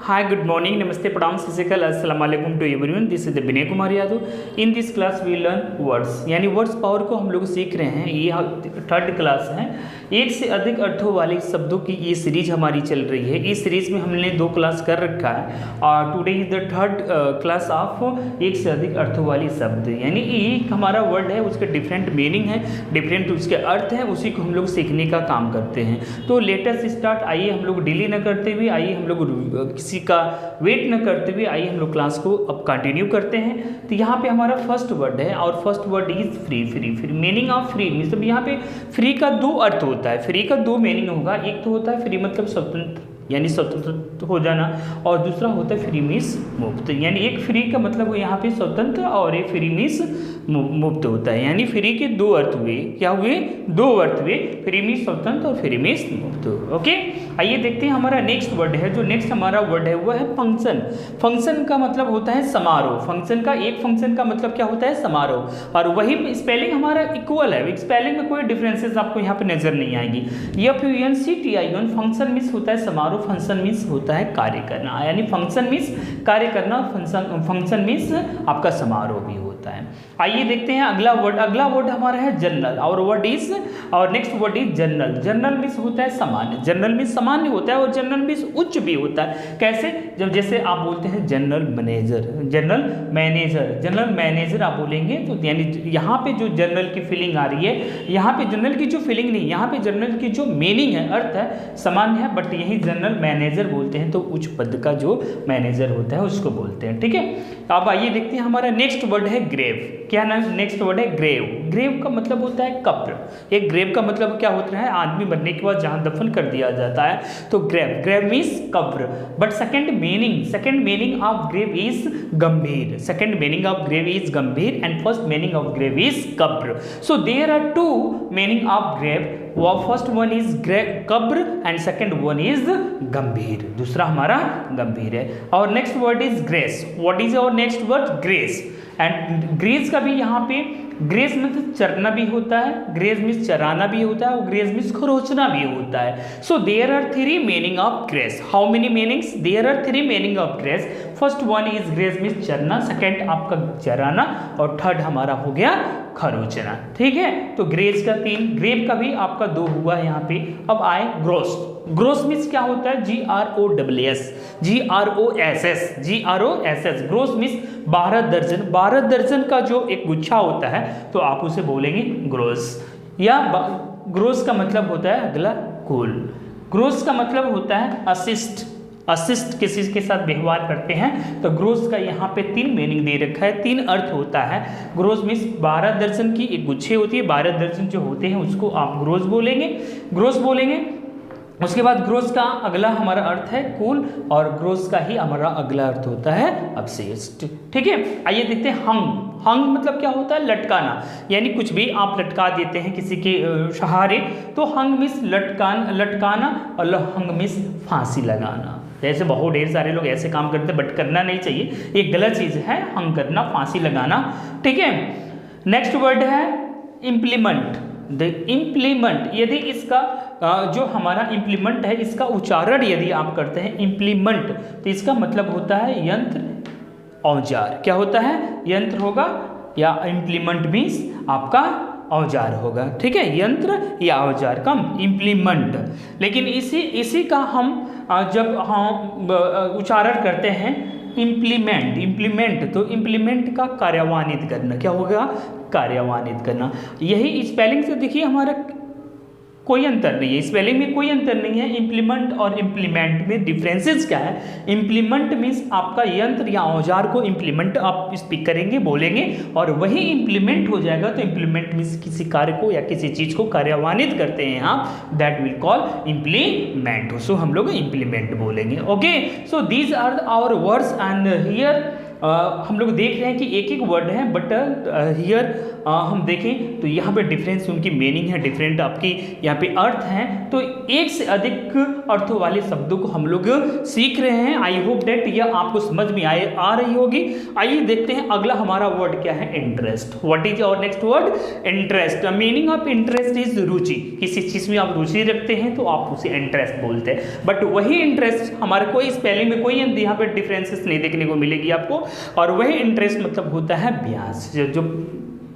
Hi, good morning. Namaste, Pradam, Physical. Assalamu alaikum to everyone. This is the Vinay Kumar Yadav. In this class we learn words. यानी words power को हम लोग सीख रहे हैं. ये थर्ड क्लास है. एक से अधिक अर्थों वाले शब्दों की ये सीरीज हमारी चल रही है. इस सीरीज में हमने 2 क्लास कर रखा है और today is the third class of एक से अधिक अर्थों वाली शब्द. यानी ये हमारा वर्ड है, उसके डिफरेंट मीनिंग है, डिफरेंट उसके अर्थ हैं, उसी को हम लोग सीखने का काम करते हैं. तो लेटेस्ट स्टार्ट. आइए हम लोग डिले न करते हुए, आइए हम लोग किसी का वेट न करते हुए, आइए हम लोग क्लास को अब कंटिन्यू करते हैं. तो यहाँ पे हमारा फर्स्ट वर्ड है और first word is free. Free free meaning of free मतलब यहाँ पे फ्री का 2 अर्थ होता है. फ्री का 2 मीनिंग होगा. एक तो होता है फ्री मतलब स्वतंत्र यानी स्वतंत्र हो जाना, और दूसरा होता है फ्री मीन्स मुक्त. यानी एक फ्री का मतलब यहाँ पे स्वतंत्र और एक फ्री मीन्स मुक्त होता है. यानी फ्री के 2 अर्थ हुए. क्या हुए? 2 अर्थ हुए. फ्री मीन्स स्वतंत्र और फ्री मीन्स मुक्त. ओके, आइए देखते हैं हमारा नेक्स्ट वर्ड है. जो नेक्स्ट हमारा वर्ड है वो है फंक्शन. फंक्शन का मतलब होता है समारोह. फंक्शन का एक फंक्शन का मतलब क्या होता है? समारोह. और वही स्पेलिंग हमारा इक्वल है. स्पेलिंग में कोई डिफरेंसेस आपको यहाँ पे नजर नहीं आएगी. FUNCTION फंक्शन मीन्स होता है समारोह. फंक्शन मीन्स होता है कार्य करना. यानी फंक्शन मीन्स कार्य करना, फंक्शन मीन्स आपका समारोह भी होता है. आइए देखते हैं अगला वर्ड. अगला वर्ड हमारा है जनरल. और next word is general. General means होता है सामान्य. जनरल मीन्स सामान्य होता है और जनरल मीन्स उच्च भी होता है. कैसे? जब जैसे आप बोलते हैं general manager, general manager, general manager आप बोलेंगे तो यानी यहाँ पे जो जनरल की फीलिंग आ रही है, यहाँ पे जनरल की जो फीलिंग नहीं, यहाँ पे जनरल की जो मीनिंग है, अर्थ है, सामान्य है, बट यही जनरल मैनेजर बोलते हैं तो उच्च पद का जो मैनेजर होता है उसको बोलते हैं. ठीक है, अब आइए देखते हैं हमारा नेक्स्ट वर्ड है ग्रेव. क्या नाम? नेक्स्ट वर्ड है ग्रेव. ग्रेव का मतलब होता है कब्र. एक ग्रेव का मतलब क्या होता है? आदमी मरने के बाद जहाँ दफन कर दिया जाता है तो ग्रेव. ग्रेव मीन्स कब्र. But second meaning of grave is गंभीर. Second meaning of grave is गंभीर and first meaning of grave is कब्र. So there are 2 meaning of grave. First one is कब्र एंड सेकंड वन इज गंभीर. दूसरा हमारा गंभीर है. और next word is grace. What is our next word? Grace. And grace का भी यहाँ पे ग्रेस मीन्स चरना भी होता है, ग्रेस मीन्स चराना भी होता है और ग्रेस मीन्स खरोचना भी होता है. So there are 3 meaning of grace. How many meanings? There are 3 meaning of grace. First one is grace means चरना, सेकंड आपका चराना और थर्ड हमारा हो गया खरोचना. ठीक है, तो ग्रेस का 3, ग्रेव का भी आपका 2 हुआ यहाँ पे. अब आए ग्रोस. ग्रोस मीन्स क्या होता है? GROSS, GROSS. ग्रोस मीन्स 12 दर्जन. 12 दर्जन का जो एक गुच्छा होता है तो आप उसे बोलेंगे ग्रोस. या ग्रोस का मतलब होता है अगला कुल. ग्रोस का मतलब होता है असिस्ट. असिस्ट किसी के साथ व्यवहार करते हैं तो ग्रोस का यहाँ पे 3 मीनिंग दे रखा है, 3 अर्थ होता है. ग्रोस मीन्स 12 दर्जन की एक गुच्छे होती है. 12 दर्जन जो होते हैं उसको आप ग्रोस बोलेंगे. उसके बाद ग्रोस का अगला हमारा अर्थ है कुल और ग्रोस का ही हमारा अगला अर्थ होता है अवशिष्ट. ठीक है, आइए देखते हैं हंग. हंग मतलब क्या होता है? लटकाना. यानी कुछ भी आप लटका देते हैं किसी के सहारे तो हंग मीन्स लटकाना और हंग मीन्स फांसी लगाना. जैसे बहुत ढेर सारे लोग ऐसे काम करते हैं बट करना नहीं चाहिए, एक गलत चीज़ है हंग करना, फांसी लगाना. ठीक है, नेक्स्ट वर्ड है इम्प्लीमेंट. The implement. यदि इसका जो हमारा इम्प्लीमेंट है इसका उच्चारण यदि आप करते हैं इम्प्लीमेंट तो इसका मतलब होता है यंत्र, औजार. क्या होता है? यंत्र होगा या इम्प्लीमेंट मीन्स आपका औजार होगा. ठीक है, यंत्र या औजार का इम्प्लीमेंट. लेकिन इसी का हम जब हम उच्चारण करते हैं इम्प्लीमेंट तो इम्प्लीमेंट का कार्यान्वित करना. क्या होगा? कार्यान्वित करना. यही स्पेलिंग से देखिए हमारा कोई अंतर नहीं है, स्पेलिंग में कोई अंतर नहीं है. इम्प्लीमेंट और इम्प्लीमेंट में डिफरेंसेस क्या है? इम्प्लीमेंट मीन्स आपका यंत्र या औजार को इम्प्लीमेंट आप स्पीक करेंगे, बोलेंगे और वही इम्प्लीमेंट हो जाएगा. तो इम्प्लीमेंट मीन्स किसी कार्य को या किसी चीज़ को कार्यान्वित करते हैं आप, that will call implement. So हम लोग इम्प्लीमेंट बोलेंगे. Okay, so these are our words and here हम लोग देख रहे हैं कि एक वर्ड है बट हियर हम देखें तो यहाँ पे डिफरेंस उनकी मीनिंग है डिफरेंट, आपकी यहाँ पे अर्थ हैं, तो एक से अधिक अर्थों वाले शब्दों को हम लोग सीख रहे हैं। आई होप डेट यह आपको समझ में आ रही होगी। आइए देखते हैं अगला हमारा वर्ड क्या है, interest. What is our next word, interest. Meaning of interest is रुचि। किसी चीज में आप रुचि रखते हैं तो आप उसे इंटरेस्ट बोलते हैं। बट वही इंटरेस्ट हमारे कोई स्पेलिंग में कोई यहाँ पे डिफरेंसेस नहीं देखने को मिलेगी आपको। और वही इंटरेस्ट मतलब होता है ब्याज। जो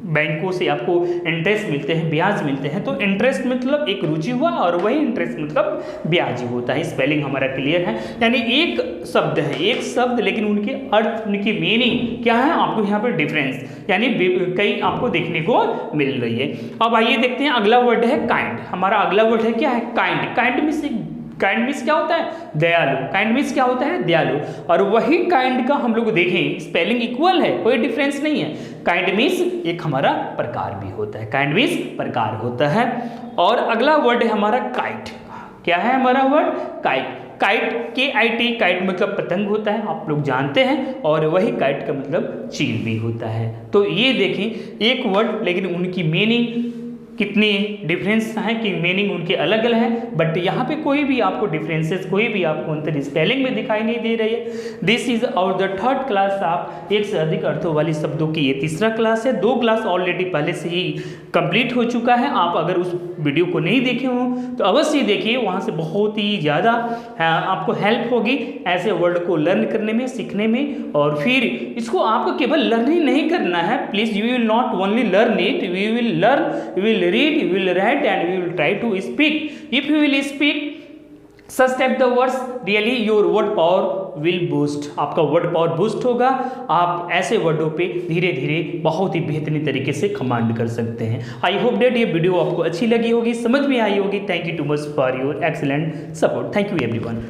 बैंकों से आपको इंटरेस्ट मिलते हैं, ब्याज मिलते हैं, तो इंटरेस्ट मतलब एक रुचि हुआ और वही इंटरेस्ट मतलब ब्याज होता है। स्पेलिंग हमारा क्लियर है। यानी एक शब्द है, एक शब्द, लेकिन उनके अर्थ, उनकी मीनिंग क्या है, आपको यहाँ पर डिफरेंस यानी कई आपको देखने को मिल रही है। अब आइए देखते हैं अगला वर्ड है काइंड। हमारा अगला वर्ड है क्या है, काइंड। काइंड मीन्स क्या होता है, दयालु। काइंड मीन्स क्या होता है, दयालु। और वही काइंड का हम लोग देखें स्पेलिंग इक्वल है, कोई डिफरेंस नहीं है। काइंड मीन्स एक हमारा प्रकार भी होता है, काइंड मीन्स प्रकार होता है। और अगला वर्ड है हमारा काइट। क्या है हमारा word, kite. Kite KIT, kite मतलब पतंग होता है, आप लोग जानते हैं। और वही काइट का मतलब चील भी होता है। तो ये देखें एक वर्ड, लेकिन उनकी मीनिंग कितनी डिफरेंस है कि मीनिंग उनके अलग अलग है। बट यहाँ पे कोई भी आपको डिफरेंसेस, कोई भी आपको अंतर स्पेलिंग में दिखाई नहीं दे रही है। This is our the third class. आप एक से अधिक अर्थों वाली शब्दों की ये तीसरा क्लास है। 2 क्लास ऑलरेडी पहले से ही कंप्लीट हो चुका है। आप अगर उस वीडियो को नहीं देखे हो तो अवश्य देखिए, वहाँ से बहुत ही ज़्यादा आपको हेल्प होगी ऐसे वर्ड को लर्न करने में, सीखने में। और फिर इसको आपको केवल लर्न ही नहीं करना है, please. You will not only learn it, we will learn, you will read, you will write, and you will try to speak. If you will speak such type the words, really your word power will boost. आपका word power boost होगा। आप ऐसे वर्डों पे धीरे धीरे बहुत ही बेहतरीन तरीके से कमांड कर सकते हैं। आई होप डेट ये वीडियो आपको अच्छी लगी होगी, समझ में आई होगी। Thank you too much for your excellent support. Thank you everyone.